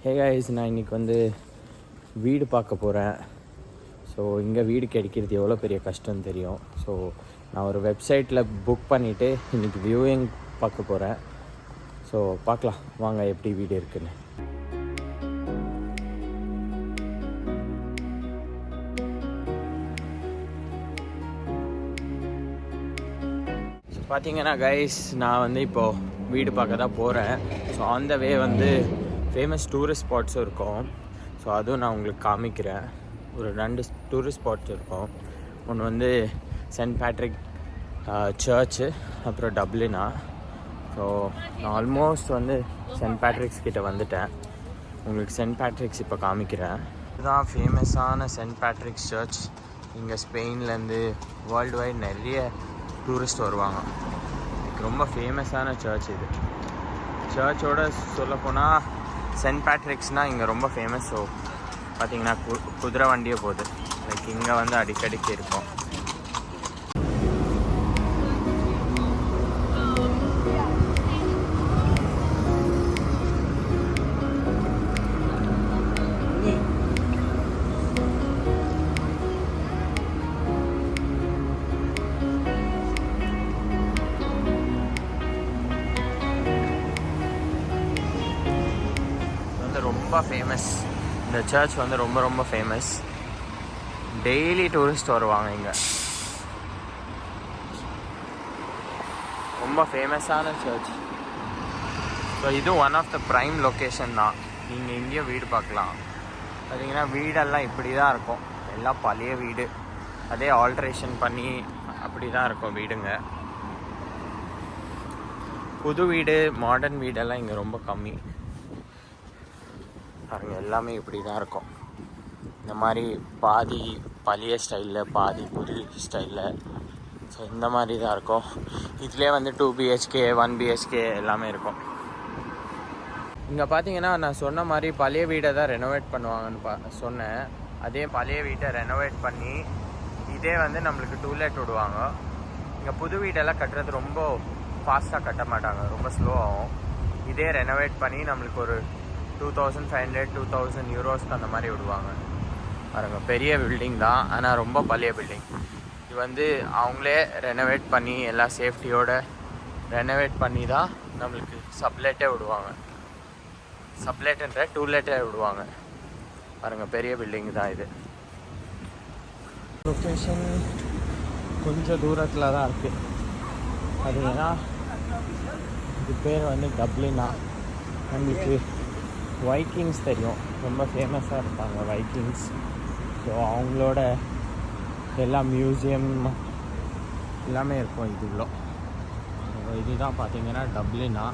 Hey guys, நான் இன்றைக்கி வந்து வீடு பார்க்க போகிறேன். ஸோ இங்கே வீடு கிடைக்கிறது எவ்வளோ பெரிய கஷ்டம்னு தெரியும். ஸோ நான் ஒரு வெப்சைட்டில் புக் பண்ணிவிட்டு இன்றைக்கி வியூவிங் பார்க்க போகிறேன். ஸோ பார்க்கலாம் வாங்க எப்படி வீடு இருக்குன்னு. பார்த்தீங்கன்னா கைஸ், நான் வந்து இப்போது வீடு பார்க்க தான் போகிறேன். ஸோ ஆன் த வே வந்து ஃபேமஸ் டூரிஸ்ட் ஸ்பாட்ஸும் இருக்கும். ஸோ அதுவும் நான் உங்களுக்கு காமிக்கிறேன். ஒரு 2 டூரிஸ்ட் ஸ்பாட்ஸ் இருக்கும். ஒன்று வந்து சென்ட் பேட்ரிக் சர்ச்சு, அப்புறம் டப்ளினா. ஸோ நான் ஆல்மோஸ்ட் வந்து சென்ட் பேட்ரிக்ஸ் கிட்டே வந்துட்டேன். உங்களுக்கு சென்ட் பேட்ரிக்ஸ் இப்போ காமிக்கிறேன். இதுதான் ஃபேமஸான சென்ட் பேட்ரிக்ஸ் சர்ச். இங்கே ஸ்பெயின்லேருந்து வேர்ல்டு வைட் நிறைய டூரிஸ்ட் வருவாங்க. ரொம்ப ஃபேமஸான சர்ச் இது. சர்ச்சோட சொல்லப்போனால் சென்ட் பேட்ரிக்ஸ்னால் இங்கே ரொம்ப ஃபேமஸ். ஸோ பார்த்திங்கன்னா குதிரை வண்டியே போகுது. லைக் இங்கே வந்து அடிக்கடிக்கு இருக்கும். ரொம்ப ஃபேமஸ் இந்த சர்ச் வந்து ரொம்ப ஃபேமஸ். டெய்லி டூரிஸ்ட் வருவாங்க இங்கே. ரொம்ப ஃபேமஸான சர்ச். ஸோ இது one of the prime location தான். நீங்கள் இங்கேயும் வீடு பார்க்கலாம். பார்த்தீங்கன்னா வீடெல்லாம் இப்படி தான் இருக்கும். எல்லாம் பழைய வீடு, அதே ஆல்ட்ரேஷன் பண்ணி அப்படி தான் இருக்கும் வீடுங்க. புது வீடு, மாடர்ன் வீடெல்லாம் இங்கே ரொம்ப கம்மி. பாருங்க, எல்லாமே இப்படி தான் இருக்கும். இந்த மாதிரி பாதி பழைய ஸ்டைலில், பாதி புது ஸ்டைலில். ஸோ இந்த மாதிரி தான் இருக்கும். இதுலேயே வந்து 2 BHK 1 BHK எல்லாமே இருக்கும். இங்கே பார்த்தீங்கன்னா நான் சொன்ன மாதிரி பழைய வீடை தான் ரெனோவேட் பண்ணுவாங்கன்னு சொன்னேன். அதே பழைய வீட்டை ரெனோவேட் பண்ணி இதே வந்து நம்மளுக்கு டூலெட் விடுவாங்க. இங்கே புது வீடெல்லாம் கட்டுறது ரொம்ப ஃபாஸ்ட்டாக கட்ட மாட்டாங்க, ரொம்ப ஸ்லோ ஆகும். இதே ரெனோவேட் பண்ணி நம்மளுக்கு ஒரு 2500 2000 யூரோஸ்க்கு அந்த மாதிரி விடுவாங்க. பாருங்க, பெரிய பில்டிங் தான், ஆனால் ரொம்ப பழைய பில்டிங். இது வந்து அவங்களே ரெனோவேட் பண்ணி எல்லா சேஃப்டியோடு ரெனோவேட் பண்ணி தான் நம்மளுக்கு சப்லேட்டே விடுவாங்க. சப்லேட்டுன்ற டூலேட்டே விடுவாங்க. பாருங்கள், பெரிய பில்டிங் தான் இது. லொக்கேஷன் கொஞ்சம் தூரத்தில் தான் இருக்குது. அது ஏன்னா இது பேர் வந்து டப்ளினா. நம்மளுக்கு வைக்கிங்ஸ் தெரியும், ரொம்ப ஃபேமஸாக இருப்பாங்க வைக்கிங்ஸ். ஸோ அவங்களோட எல்லா மியூசியம் எல்லாமே இருக்கும் இதுக்குள்ள. இதுதான் பார்த்தீங்கன்னா டப்ளினா.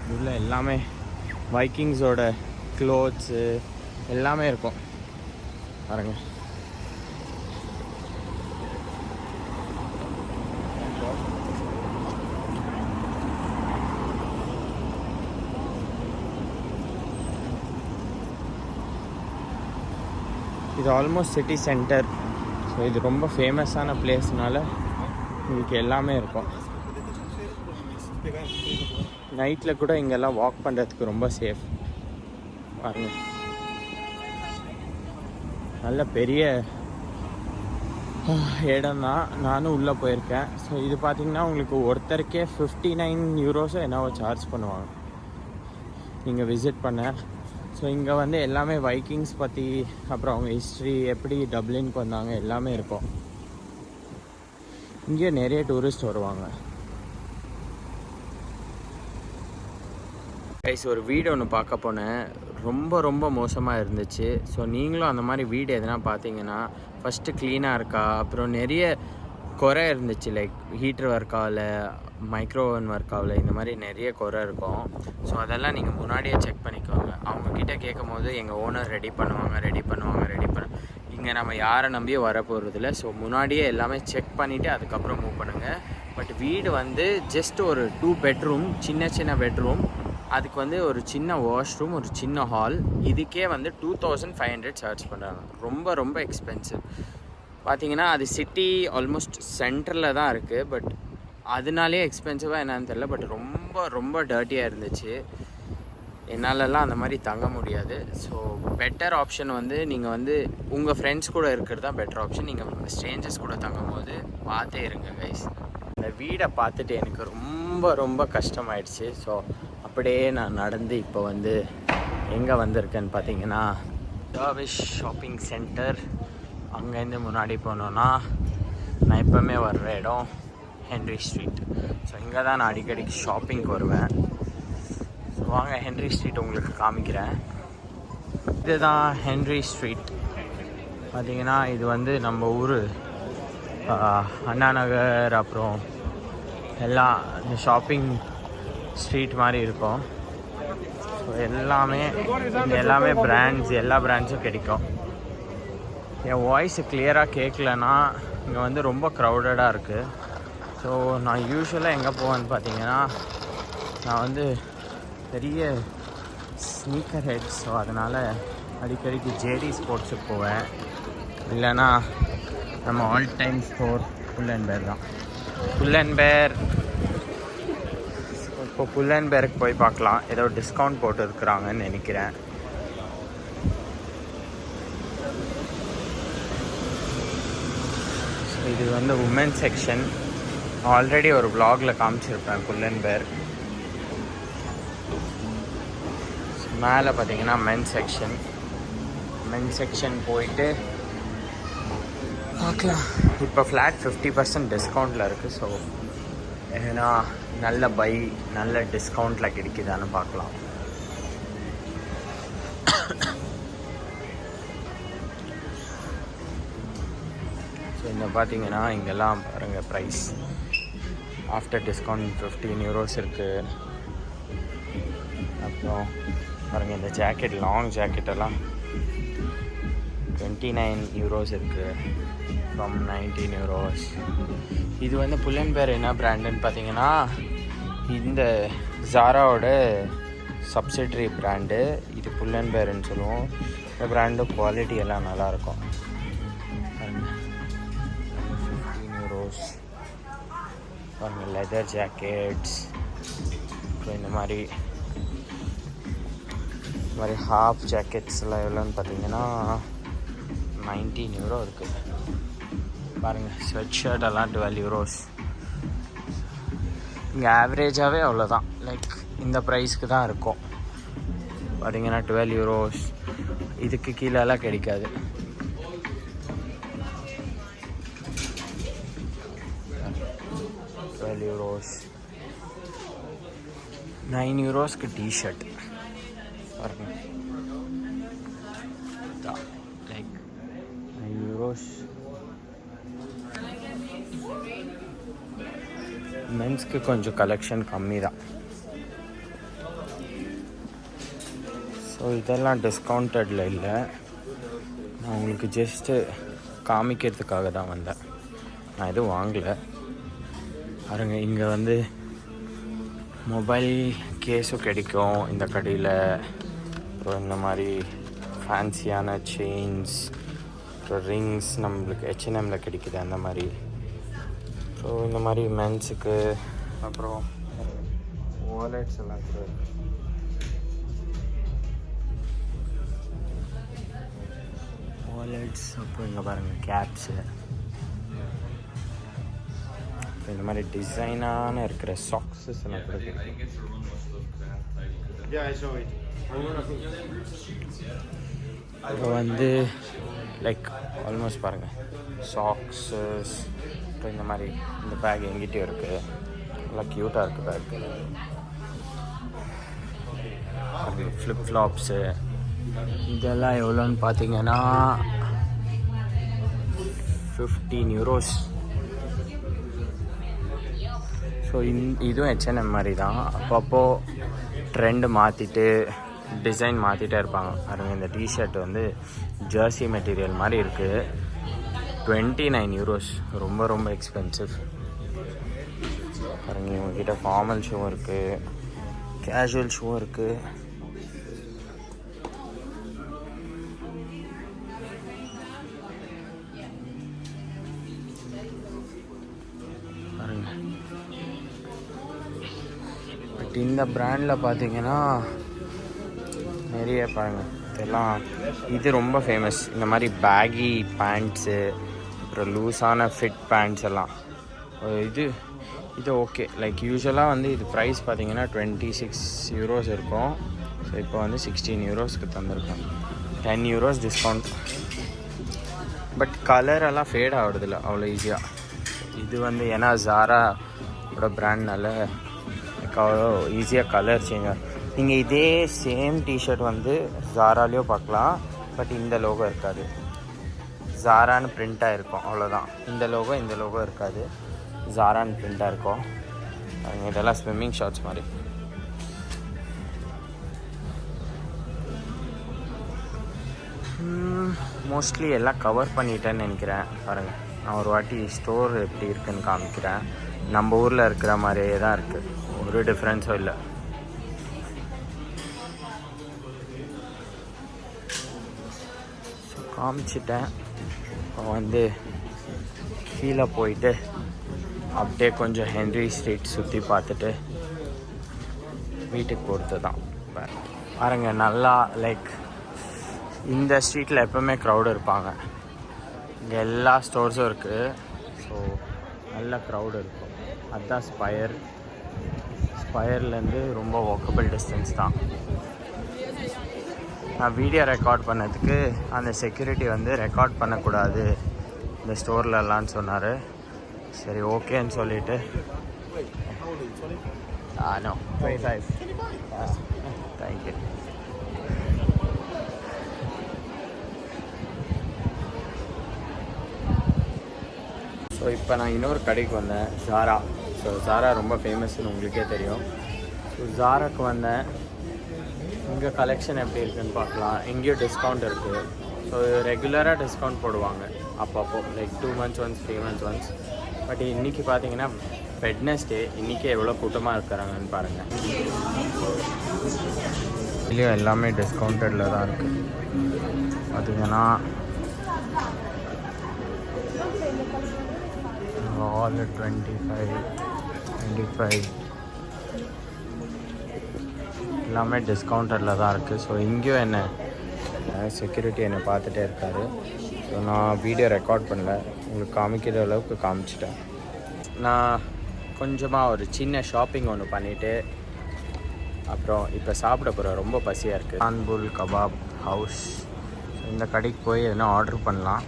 இதுள்ள எல்லாமே வைக்கிங்ஸோட க்ளோத்ஸு எல்லாமே இருக்கும். பாருங்க, இது ஆல்மோஸ்ட் சிட்டி சென்டர். ஸோ இது ரொம்ப ஃபேமஸான பிளேஸ்னால இதுக்கு எல்லாமே இருக்கும். நைட்டில் கூட இங்கெல்லாம் வாக் பண்ணுறதுக்கு ரொம்ப சேஃப். பாருங்க, நல்ல பெரிய இடம் தான். நானும் உள்ளே போயிருக்கேன். ஸோ இது பார்த்திங்கன்னா உங்களுக்கு ஒருத்தருக்கே 59 யூரோஸோ என்னவோ சார்ஜ் பண்ணுவாங்க நீங்கள் விசிட் பண்ண. ஸோ இங்கே வந்து எல்லாமே வைக்கிங்ஸ் பற்றி, அப்புறம் அவங்க ஹிஸ்ட்ரி, எப்படி டப்ளினுக்கு வந்தாங்க எல்லாமே இருக்கும். இங்கே நிறைய டூரிஸ்ட் வருவாங்க. கைஸ், ஒரு வீடு ஒன்று பார்க்க போனேன். ரொம்ப மோசமாக இருந்துச்சு. ஸோ நீங்களும் அந்த மாதிரி வீடு எதனா பார்த்தீங்கன்னா ஃபஸ்ட்டு க்ளீனாக இருக்கா, அப்புறம் நிறைய குறை இருந்துச்சு. லைக் ஹீட்டர் ஒர்க் ஆகலை, மைக்ரோவன் ஒர்க் ஆகலை, இந்த மாதிரி நிறைய குறை இருக்கும். ஸோ அதெல்லாம் நீங்கள் முன்னாடியே செக் பண்ணிக்கோங்க. அவங்கக்கிட்ட கேட்கும் போது எங்கள் ஓனர் ரெடி பண்ணுவாங்க. இங்கே நம்ம யாரை நம்பியும் வர போகிறதில்ல. ஸோ முன்னாடியே எல்லாமே செக் பண்ணிவிட்டு அதுக்கப்புறம் மூவ் பண்ணுங்கள். பட் வீடு வந்து ஜஸ்ட் ஒரு 2 பெட்ரூம், சின்ன பெட்ரூம், அதுக்கு வந்து ஒரு சின்ன வாஷ்ரூம், ஒரு சின்ன ஹால். இதுக்கே வந்து 2500 சார்ஜ் பண்ணுறாங்க. ரொம்ப எக்ஸ்பென்சிவ். பார்த்தீங்கன்னா அது சிட்டி ஆல்மோஸ்ட் சென்டரில் தான் இருக்குது. பட் அதனாலே எக்ஸ்பென்சிவாக என்னன்னு தெரியல. பட் ரொம்ப டர்ட்டியாக இருந்துச்சு. என்னாலலாம் அந்த மாதிரி தங்க முடியாது. ஸோ பெட்டர் ஆப்ஷன் வந்து நீங்கள் வந்து உங்கள் ஃப்ரெண்ட்ஸ் கூட இருக்கிறது தான் பெட்டர் ஆப்ஷன். நீங்கள் ஸ்ட்ரேஞ்சர்ஸ் கூட தங்கும் போது பார்த்தே இருங்க கைஸ். இந்த வீடை பார்த்துட்டு எனக்கு ரொம்ப ரொம்ப கஷ்டமாயிடுச்சு. ஸோ அப்படியே நான் நடந்து இப்போ வந்து எங்கே வந்திருக்கேன்னு பார்த்தீங்கன்னா டர்விஷ் ஷாப்பிங் சென்டர். அங்கேருந்து முன்னாடி போனோன்னா நான் எப்போவுமே வர்ற இடம் ஹென்ரி ஸ்ட்ரீட். ஸோ இங்கே தான் நான் அடிக்கடிக்கு ஷாப்பிங்க்கு வருவேன். ஸோ வாங்க ஹென்ரி ஸ்ட்ரீட் உங்களுக்கு காமிக்கிறேன். இதுதான் ஹென்ரி ஸ்ட்ரீட். பார்த்திங்கன்னா இது வந்து நம்ம ஊர் அண்ணா நகர், அப்புறம் எல்லாம் இந்த ஷாப்பிங் ஸ்ட்ரீட் மாதிரி இருக்கும். ஸோ எல்லாமே பிராண்ட்ஸ், எல்லா பிராண்ட்ஸும் கிடைக்கும். என் வாய்ஸ் கிளியராக கேட்கலன்னா இங்கே வந்து ரொம்ப க்ரௌடடாக இருக்குது. ஸோ நான் யூஸ்வலாக எங்கே போவேன்னு பார்த்தீங்கன்னா, நான் வந்து பெரிய ஸ்னீக்கர் ஹெட். ஸோ அதனால் அடிக்கடிக்கு ஜேடி ஸ்போர்ட்ஸுக்கு போவேன். இல்லைன்னா நம்ம all time store Pull and Bear தான். புல் அண்ட் பேர் இப்போ புல் அண்ட் பேருக்கு போய் பார்க்கலாம். ஏதோ டிஸ்கவுண்ட் போட்டு இருக்கிறாங்கன்னு நினைக்கிறேன். ஸோ இது வந்து உமன் செக்ஷன். ஆல்ரெடி ஒரு vlogல காமிச்சிருப்பேன் புல் அண்ட் பேர். மேலே பார்த்தீங்கன்னா மென் செக்ஷன் போயிட்டு பார்க்கலாம். இப்போ ஃப்ளாட் 50% டிஸ்கவுண்ட்டில் இருக்குது. ஸோ ஏன்னா நல்ல பை நல்ல டிஸ்கவுண்ட்டில் கிடைக்குதான்னு பார்க்கலாம். ஸோ இந்த பார்த்தீங்கன்னா இங்கெல்லாம் பாருங்கள் ப்ரைஸ் ஆஃப்டர் டிஸ்கவுண்ட் 15 euros இருக்குது. அப்புறம் பாருங்கள் இந்த ஜாக்கெட், லாங் ஜாக்கெட்டெல்லாம் 29 euros இருக்குது ஃப்ரம் 19 euros. இது வந்து புல் அண்ட் பேர் என்ன பிராண்டுன்னு பார்த்தீங்கன்னா, இந்த ஜாராவோட சப்சிடரி பிராண்டு. இது புல் அண்ட் பேருன்னு சொல்லுவோம். இந்த பிராண்டு குவாலிட்டி எல்லாம் நல்லாயிருக்கும். 15 euros. பாருங்கள் லெதர் ஜாக்கெட்ஸ். ஸோ இந்த மாதிரி ஹாஃப் ஜாக்கெட்ஸ்லாம் எவ்வளோன்னு பார்த்தீங்கன்னா 19 euro இருக்குது. பாருங்கள் ஸ்வெட் ஷர்ட் எல்லாம் 12 euros. இங்கே ஆவரேஜாகவே அவ்வளோதான், லைக் இந்த ப்ரைஸ்க்கு தான் இருக்கும். பார்த்தீங்கன்னா 12 euros. இதுக்கு கீழெல்லாம் கிடைக்காது. €12, 9 euros டிஷர்ட். பாருங்க லைக் 9 euros. மென்ஸ்க்கு கொஞ்சம் கலெக்ஷன் கம்மி தான். ஸோ இதெல்லாம் டிஸ்கவுண்டடில் இல்லை, நான் உங்களுக்கு ஜஸ்ட்டு காமிக்கிறதுக்காக தான் வந்தேன். நான் எதுவும் வாங்கலை. பாருங்க இங்கே வந்து மொபைல் கேஸும் கிடைக்கும் இந்த கடையில். அப்புறம் இந்த மாதிரி ஃபேன்சியான செயின்ஸ், அப்புறம் ரிங்ஸ் நம்மளுக்கு H&Mல கிடைக்குது அந்த மாதிரி. ஸோ இந்த மாதிரி மென்ஸுக்கு அப்புறம் வாலெட்ஸ் எல்லாம் கூட இருக்குது. வாலெட்ஸ், அப்புறம் இங்கே பாருங்கள் கேப்ஸு. இந்த மாதிரி டிசைனான இருக்கிற சாக்ஸஸ் எல்லாம் கூட கிடைக்கும். இப்போ வந்து லைக் ஆல்மோஸ்ட் பாருங்கள் சாக்ஸஸ். அப்புறம் இந்த மாதிரி இந்த பேக் எங்கிட்டே இருக்குது, நல்லா க்யூட்டாக இருக்குது பேக்கு. ஃப்ளிப் ஃப்ளாப்ஸு இதெல்லாம் எவ்வளோன்னு பார்த்தீங்கன்னா 15 euros. ஸோ இதுவும் H&M மாதிரி தான். அப்பப்போ ட்ரெண்டு மாற்றிட்டு டிசைன் மாற்றிட்டே இருப்பாங்க. பாருங்கள் இந்த டிஷர்ட் வந்து ஜெர்சி மெட்டீரியல் மாதிரி இருக்குது. 29 euros, ரொம்ப ரொம்ப எக்ஸ்பென்சிவ். பாருங்கள் இவங்ககிட்ட ஃபார்மல் ஷூவும் இருக்குது, கேஷுவல் ஷூவும் இருக்குது. பாருங்கள் பட் இந்த பிராண்டில் பார்த்தீங்கன்னா நிறைய பாருங்கள் இதெல்லாம். இது ரொம்ப ஃபேமஸ், இந்த மாதிரி பேகி பேண்ட்ஸு, அப்புறம் லூஸான ஃபிட் பேண்ட்ஸ் எல்லாம். இது இது ஓகே. லைக் யூஸ்வலாக வந்து இது ப்ரைஸ் பார்த்தீங்கன்னா 26 யூரோஸ் இருக்கும். ஸோ இப்போ வந்து 16 யூரோஸ்க்கு தந்திருக்கோம். 10 யூரோஸ் டிஸ்கவுண்ட். பட் கலரெல்லாம் ஃபேட் ஆகுறதில்ல அவ்வளோ ஈஸியாக. இது வந்து ஏன்னா ஜாராவோட பிராண்ட்னால அவ்வளோ ஈஸியாக கலர் சேஞ்ச். நீங்கள் இதே சேம் டிஷர்ட் வந்து ஜாராலேயோ பார்க்கலாம், பட் இந்த லோகோ இருக்காது. ஜாரான்னு பிரிண்ட்டாக இருக்கும், அவ்வளோதான். இந்த லோகோ இருக்காது, ஜாரான்னு பிரிண்ட்டாக இருக்கும். இதெல்லாம் ஸ்விம்மிங் ஷார்ட்ஸ் மாதிரி. மோஸ்ட்லி எல்லாம் கவர் பண்ணிட்டேன்னு நினைக்கிறேன். பாருங்கள், நான் ஒரு வாட்டி ஸ்டோர் எப்படி இருக்குதுன்னு காமிக்கிறேன். நம்ம ஊரில் இருக்கிற மாதிரியே தான் இருக்குது, ஒரு டிஃப்ரென்ஸும் இல்லை. ஸோ காமிச்சிட்டேன். இப்போ வந்து கீழே போயிட்டு அப்படியே கொஞ்சம் ஹென்ரி ஸ்ட்ரீட் சுற்றி பார்த்துட்டு வீட்டுக்கு பொறுத்து தான். பாருங்க, நல்லா லைக் இந்த ஸ்ட்ரீட்டில் எப்போவுமே க்ரௌடு இருப்பாங்க. இங்கே எல்லா ஸ்டோர்ஸும் இருக்குது, ஸோ நல்ல க்ரௌடு இருக்கும். அதுதான் ஸ்பயர்லேருந்து ரொம்ப வாக்கபிள் டிஸ்டன்ஸ் தான். நான் வீடியோ ரெக்கார்ட் பண்ணதுக்கு அந்த செக்யூரிட்டி வந்து ரெக்கார்ட் பண்ணக்கூடாது இந்த ஸ்டோர்லலான்னு சொன்னார். சரி ஓகேன்னு சொல்லிவிட்டு நோ 25 தேங்க்யூ. ஸோ இப்போ நான் இன்னொரு கடைக்கு வந்தேன், ஜாரா. ஸோ ஜாரா ரொம்ப ஃபேமஸ்ன்னு உங்களுக்கே தெரியும். ஸோ ஜாராக்கு வந்தேன். இங்கே கலெக்ஷன் எப்படி இருக்குதுன்னு பார்க்கலாம். எங்கேயும் டிஸ்கவுண்ட் இருக்குது. ஸோ ரெகுலராக டிஸ்கவுண்ட் போடுவாங்க அப்பப்போ, like 2 months once 3 months once. But இன்றைக்கி பார்த்தீங்கன்னா வெட்னஸ்டே, இன்றைக்கி எவ்வளோ கூட்டமாக இருக்கிறாங்கன்னு பாருங்கள். இல்லையோ எல்லாமே டிஸ்கவுண்டடில் தான் இருக்குது. பார்த்தீங்கன்னா all 25 எல்லாமே டிஸ்கவுண்டடில் தான் இருக்குது. ஸோ இங்கேயும் என்ன செக்யூரிட்டி என்னை பார்த்துட்டே இருக்கார். ஸோ நான் வீடியோ ரெக்கார்ட் பண்ணல, உங்களுக்கு காமிக்கிற அளவுக்கு காமிச்சிட்டேன். நான் கொஞ்சமாக ஒரு சின்ன ஷாப்பிங் ஒன்று பண்ணிவிட்டு அப்புறம் இப்போ சாப்பிட போகிறேன். ரொம்ப பசியாக இருக்குது. இஸ்தான்புல் கபாப் ஹவுஸ், இந்த கடைக்கு போய் எதுனா ஆர்டர் பண்ணலாம்.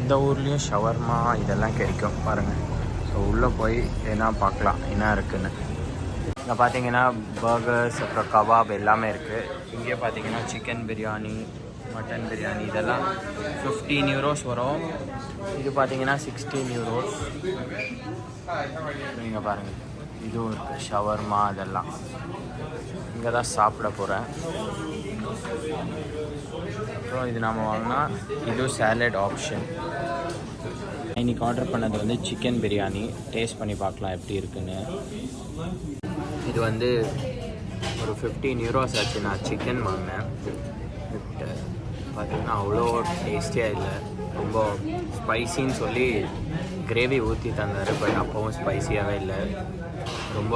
இந்த ஊர்லேயும் ஷவர்மா இதெல்லாம் கிடைக்கும் பாருங்கள். ஸோ உள்ளே போய் என்ன பார்க்கலாம் என்ன இருக்குதுன்னு. இங்கே பார்த்தீங்கன்னா பர்கர்ஸ், அப்புறம் கபாப் எல்லாமே இருக்குது. இங்கே பார்த்தீங்கன்னா சிக்கன் பிரியாணி, மட்டன் பிரியாணி இதெல்லாம் 15 யூரோஸ் வரும். இது பார்த்தீங்கன்னா 16 யூரோஸ். இங்கே பாருங்கள், இதுவும் இருக்குது ஷவர்மா. அதெல்லாம் இங்கே தான் சாப்பிட போகிறேன். அப்புறம் இது நாம் வாங்கினா இது சேலட் ஆப்ஷன். இன்றைக்கி ஆர்டர் பண்ணது வந்து சிக்கன் பிரியாணி. டேஸ்ட் பண்ணி பார்க்கலாம் எப்படி இருக்குன்னு. இது வந்து ஒரு 15 யூரோஸ் ஆச்சு. நான் சிக்கன் வாங்கினேன். பட் பார்த்திங்கன்னா அவ்வளோ டேஸ்டியாக இல்லை, ரொம்ப ஸ்பைசின்னு சொல்லி கிரேவி ஊற்றி தந்தார். பட் அப்போவும் ஸ்பைசியாகவே இல்லை, ரொம்ப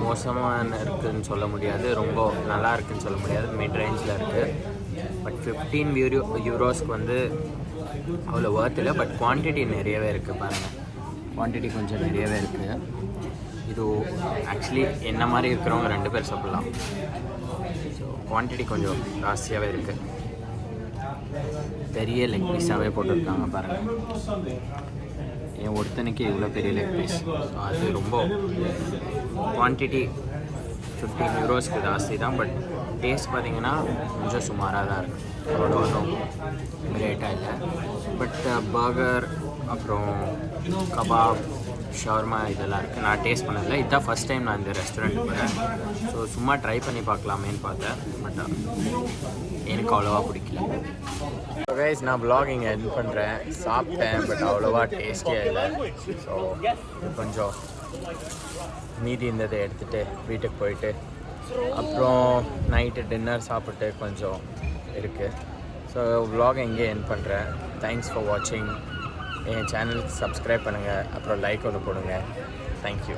மோசமாக இருக்குதுன்னு சொல்ல முடியாது, ரொம்ப நல்லா இருக்குதுன்னு சொல்ல முடியாது, மிட் ரேஞ்சில் இருக்குது. பட் 15 யூரோஸ்க்கு வந்து அவ்வளோ ஒர்த் இல்லை. பட் குவான்டிட்டி நிறையவே இருக்குது பாருங்கள், குவான்டிட்டி கொஞ்சம் நிறையவே இருக்குது. இது ஆக்சுவலி என்ன மாதிரி இருக்கிறவங்க 2 பேர் சாப்பிட்லாம். ஸோ குவான்டிட்டி கொஞ்சம் ஜாஸ்தியாகவே இருக்குது. பெரிய லெக் பீஸாகவே போட்டிருக்காங்க பாருங்கள். என் ஒருத்தனுக்கு இவ்வளோ பெரிய லெக் பீஸ். ஸோ அது ரொம்ப குவான்டிட்டி 15 யூரோஸ்க்கு ஜாஸ்தி தான். பட் டேஸ்ட் பார்த்திங்கன்னா கொஞ்சம் சுமாராக தான் இருக்குது, அவ்வளோ ஒன்றும் ரேட்டாக இல்லை. பட் பர்கர், அப்புறம் கபாப், ஷவர்மா இதெல்லாம் இருக்குது. நான் டேஸ்ட் பண்ணதில்லை, இதுதான் ஃபஸ்ட் டைம் நான் இந்த ரெஸ்டாரண்ட் போகிறேன். ஸோ சும்மா ட்ரை பண்ணி பார்க்கலாமேன்னு பார்த்தேன். பட் எனக்கு அவ்வளோவா பிடிக்கல. கைஸ், நான் vlogging எண்ட் பண்ணுறேன். சாப்பிட்டேன், பட் அவ்வளோவா டேஸ்டியாக இல்லை. ஸோ கொஞ்சம் மீதி இருந்ததை எடுத்துகிட்டு வீட்டுக்கு போயிட்டு அப்புறம் நைட்டு டின்னர் சாப்பிட்டு கொஞ்சம் இருக்குது. ஸோ vlog எங்கே என் பண்ணுறேன். தேங்க்ஸ் ஃபார் வாட்சிங். என் சேனலுக்கு சப்ஸ்கிரைப் பண்ணுங்கள், அப்புறம் லைக் ஒன்று போடுங்க. தேங்க்யூ.